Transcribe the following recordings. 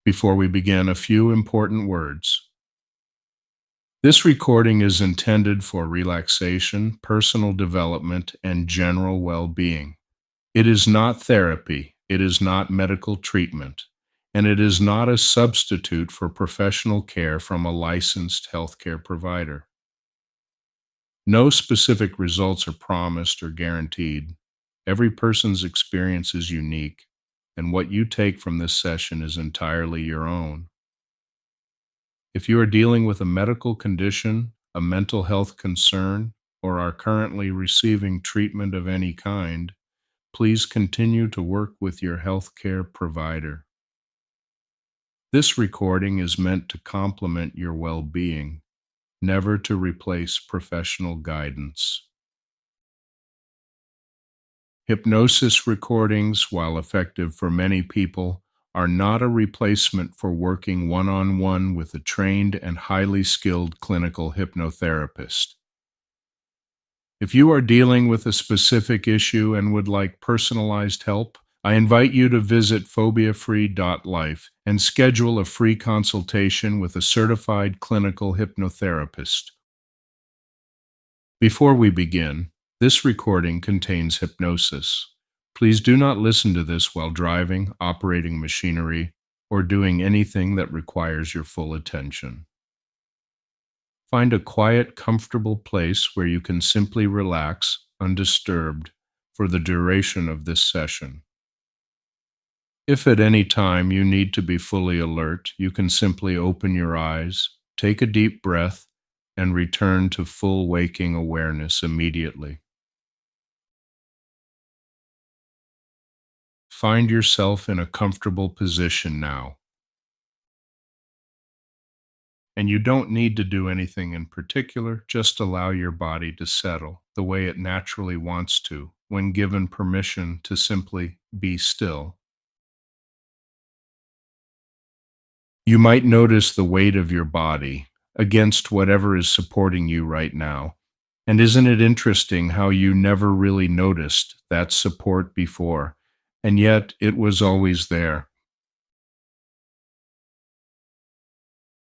Before we begin, a few important words. This recording is intended for relaxation, personal development, and general well-being. It is not therapy, it is not medical treatment, and it is not a substitute for professional care from a licensed healthcare provider. No specific results are promised or guaranteed. Every person's experience is unique, and what you take from this session is entirely your own. If you are dealing with a medical condition, a mental health concern, or are currently receiving treatment of any kind, please continue to work with your healthcare provider. This recording is meant to complement your well-being, never to replace professional guidance. Hypnosis recordings, while effective for many people, are not a replacement for working one-on-one with a trained and highly skilled clinical hypnotherapist. If you are dealing with a specific issue and would like personalized help, I invite you to visit phobiafree.life and schedule a free consultation with a certified clinical hypnotherapist. Before we begin, this recording contains hypnosis. Please do not listen to this while driving, operating machinery, or doing anything that requires your full attention. Find a quiet, comfortable place where you can simply relax, undisturbed, for the duration of this session. If at any time you need to be fully alert, you can simply open your eyes, take a deep breath, and return to full waking awareness immediately. Find yourself in a comfortable position now. And you don't need to do anything in particular, just allow your body to settle the way it naturally wants to when given permission to simply be still. You might notice the weight of your body against whatever is supporting you right now. And isn't it interesting how you never really noticed that support before, and yet it was always there?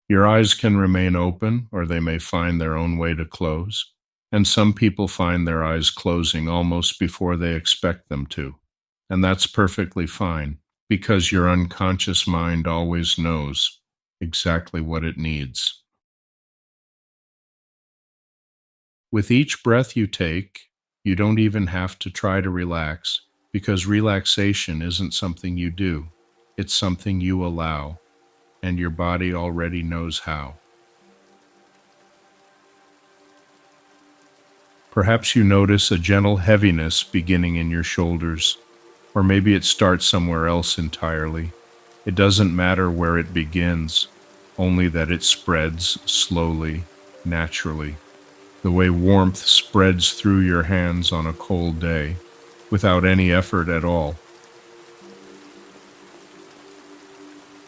Your eyes can remain open, or they may find their own way to close, and some people find their eyes closing almost before they expect them to, and that's perfectly fine, because your unconscious mind always knows exactly what it needs. With each breath you take, you don't even have to try to relax, because relaxation isn't something you do, it's something you allow, and your body already knows how. Perhaps you notice a gentle heaviness beginning in your shoulders, or maybe it starts somewhere else entirely. It doesn't matter where it begins, only that it spreads slowly, naturally, the way warmth spreads through your hands on a cold day, without any effort at all.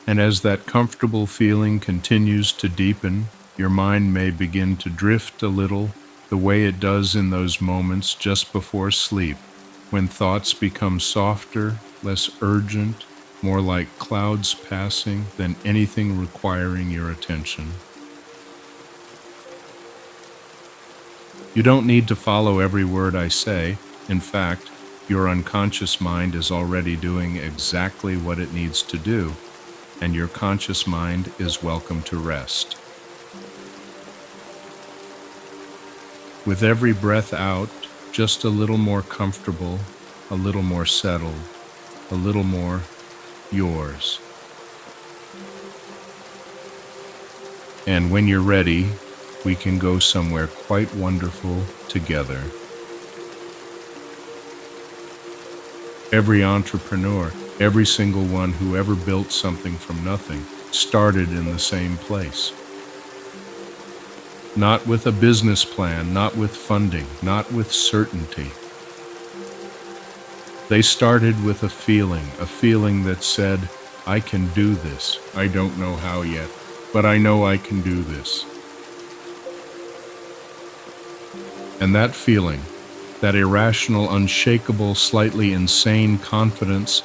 And as that comfortable feeling continues to deepen, your mind may begin to drift a little, the way it does in those moments just before sleep, when thoughts become softer, less urgent, more like clouds passing than anything requiring your attention. You don't need to follow every word I say. In fact, your unconscious mind is already doing exactly what it needs to do, and your conscious mind is welcome to rest. With every breath out, just a little more comfortable, a little more settled, a little more yours. And when you're ready, we can go somewhere quite wonderful together. Every entrepreneur, every single one who ever built something from nothing, started in the same place. Not with a business plan, not with funding, not with certainty. They started with a feeling that said, I can do this. I don't know how yet, but I know I can do this. And that feeling, that irrational, unshakable, slightly insane confidence,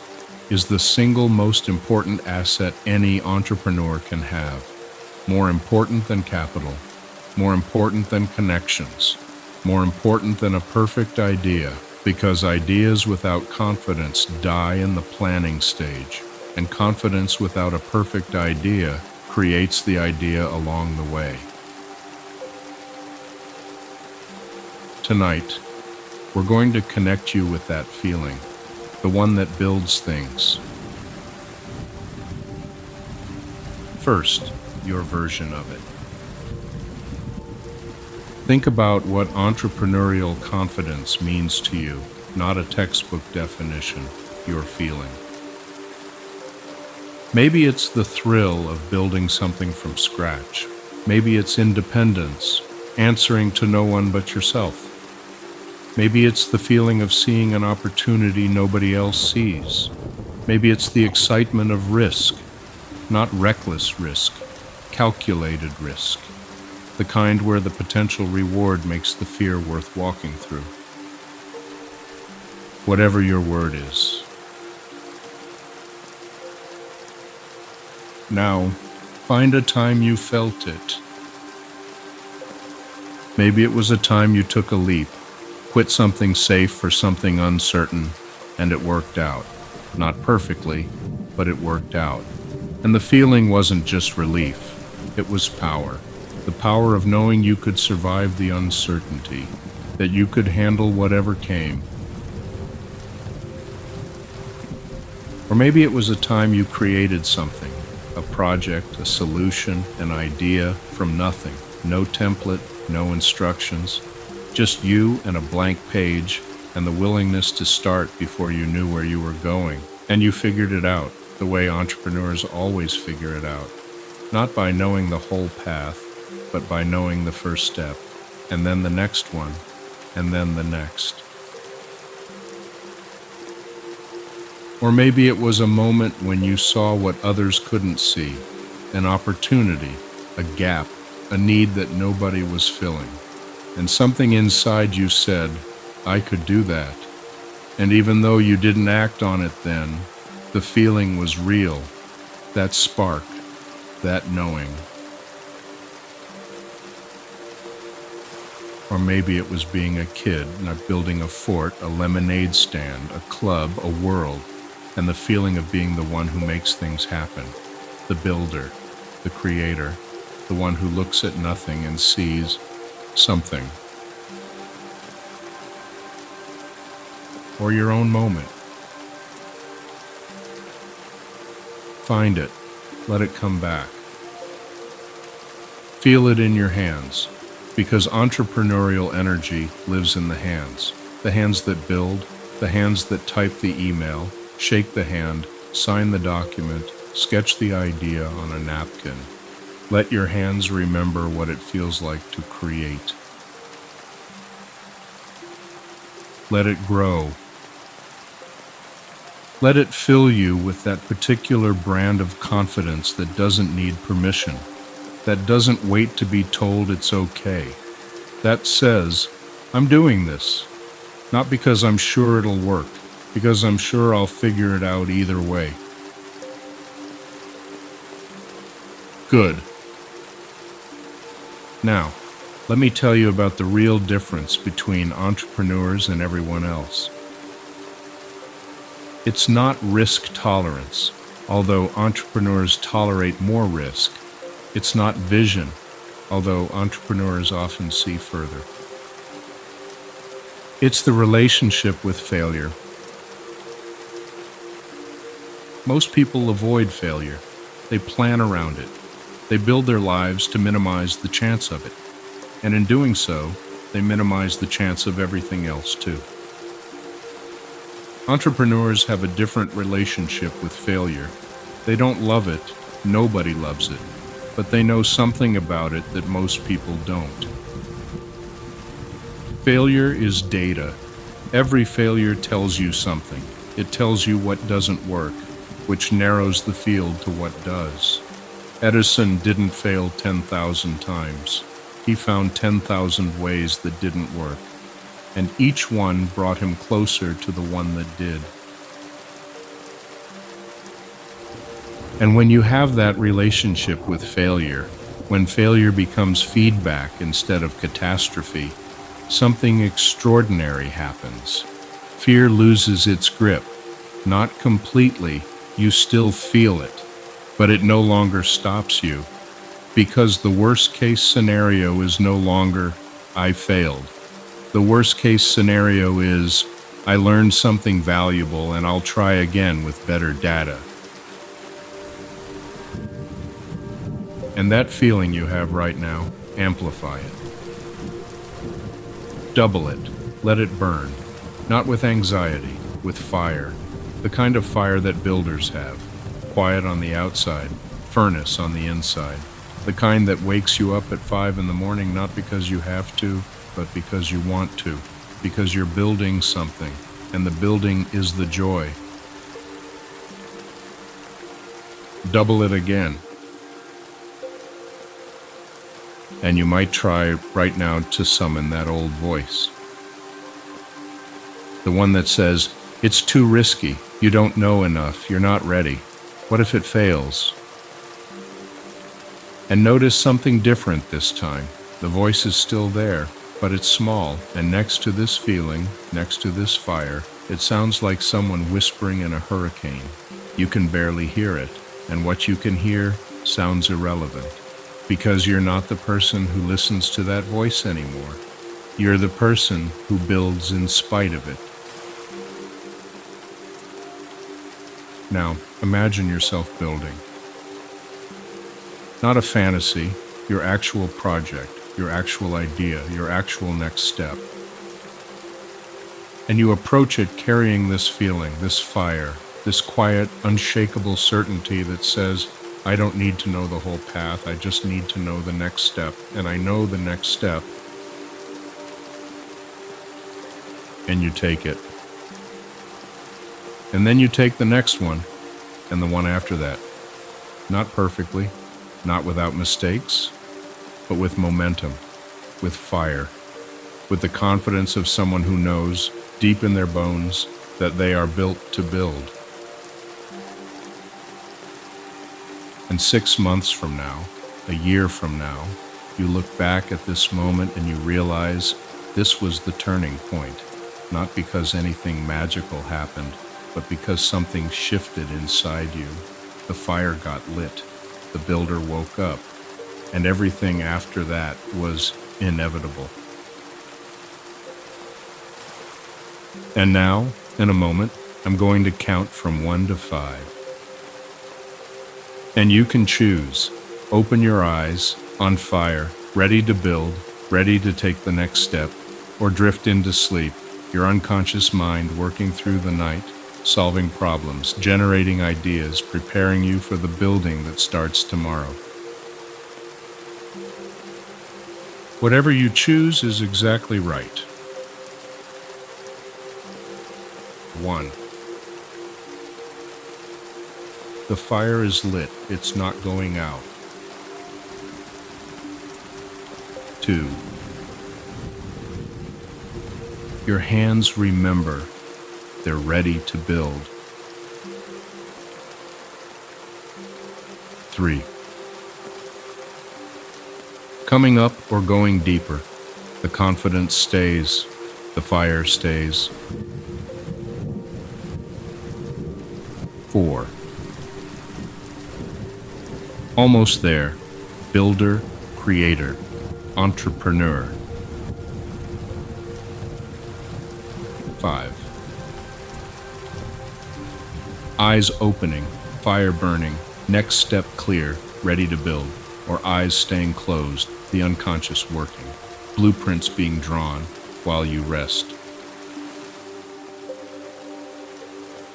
is the single most important asset any entrepreneur can have. More important than capital, more important than connections, more important than a perfect idea, because ideas without confidence die in the planning stage, and confidence without a perfect idea creates the idea along the way. Tonight, we're going to connect you with that feeling, the one that builds things. First, your version of it. Think about what entrepreneurial confidence means to you, not a textbook definition, your feeling. Maybe it's the thrill of building something from scratch. Maybe it's independence, answering to no one but yourself. Maybe it's the feeling of seeing an opportunity nobody else sees. Maybe it's the excitement of risk, not reckless risk, calculated risk, the kind where the potential reward makes the fear worth walking through. Whatever your word is. Now, find a time you felt it. Maybe it was a time you took a leap, quit something safe for something uncertain, and it worked out. Not perfectly, but it worked out. And the feeling wasn't just relief, it was power. The power of knowing you could survive the uncertainty, that you could handle whatever came. Or maybe it was a time you created something, a project, a solution, an idea from nothing. No template, no instructions, just you and a blank page and the willingness to start before you knew where you were going. And you figured it out, the way entrepreneurs always figure it out. Not by knowing the whole path, but by knowing the first step, and then the next one, and then the next. Or maybe it was a moment when you saw what others couldn't see, an opportunity, a gap, a need that nobody was filling. And something inside you said, I could do that. And even though you didn't act on it then, the feeling was real, that spark, that knowing. Or maybe it was being a kid, not building a fort, a lemonade stand, a club, a world, and the feeling of being the one who makes things happen, the builder, the creator, the one who looks at nothing and sees something. Or your own moment. Find it. Let it come back. Feel it in your hands, because entrepreneurial energy lives in the hands that build, the hands that type the email, shake the hand, sign the document, sketch the idea on a napkin. Let your hands remember what it feels like to create. Let it grow. Let it fill you with that particular brand of confidence that doesn't need permission, that doesn't wait to be told it's okay, that says, I'm doing this, not because I'm sure it'll work, because I'm sure I'll figure it out either way. Good. Now, let me tell you about the real difference between entrepreneurs and everyone else. It's not risk tolerance, although entrepreneurs tolerate more risk. It's not vision, although entrepreneurs often see further. It's the relationship with failure. Most people avoid failure. They plan around it. They build their lives to minimize the chance of it. And in doing so, they minimize the chance of everything else too. Entrepreneurs have a different relationship with failure. They don't love it, nobody loves it, but they know something about it that most people don't. Failure is data. Every failure tells you something. It tells you what doesn't work, which narrows the field to what does. Edison didn't fail 10,000 times. He found 10,000 ways that didn't work, and each one brought him closer to the one that did. And when you have that relationship with failure, when failure becomes feedback instead of catastrophe, something extraordinary happens. Fear loses its grip. Not completely, you still feel it, but it no longer stops you, because the worst case scenario is no longer, I failed. The worst case scenario is, I learned something valuable and I'll try again with better data. And that feeling you have right now, amplify it. Double it. Let it burn. Not with anxiety, with fire. The kind of fire that builders have. Quiet on the outside, furnace on the inside. The kind that wakes you up at 5 in the morning not because you have to, but because you want to. Because you're building something, and the building is the joy. Double it again. And you might try right now to summon that old voice. The one that says, it's too risky, you don't know enough, you're not ready. What if it fails? And notice something different this time. The voice is still there, but it's small, and next to this feeling, next to this fire, it sounds like someone whispering in a hurricane. You can barely hear it, and what you can hear sounds irrelevant. Because you're not the person who listens to that voice anymore. You're the person who builds in spite of it. Now, imagine yourself building. Not a fantasy, your actual project, your actual idea, your actual next step. And you approach it carrying this feeling, this fire, this quiet, unshakable certainty that says, I don't need to know the whole path, I just need to know the next step, and I know the next step. And you take it. And then you take the next one, and the one after that. Not perfectly, not without mistakes, but with momentum, with fire, with the confidence of someone who knows, deep in their bones, that they are built to build. And 6 months from now, a year from now, you look back at this moment and you realize this was the turning point, not because anything magical happened, but because something shifted inside you. The fire got lit, the builder woke up, and everything after that was inevitable. And now, in a moment, I'm going to count from 1 to 5. And you can choose. Open your eyes, on fire, ready to build, ready to take the next step, or drift into sleep, your unconscious mind working through the night, solving problems, generating ideas, preparing you for the building that starts tomorrow. Whatever you choose is exactly right. 1. The fire is lit, it's not going out. 2. Your hands remember, they're ready to build. 3. Coming up or going deeper, the confidence stays, the fire stays. 4. Almost there, builder, creator, entrepreneur. 5. Eyes opening, fire burning, next step clear, ready to build, or eyes staying closed, the unconscious working, blueprints being drawn while you rest.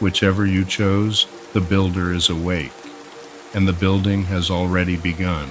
Whichever you chose, the builder is awake, and the building has already begun.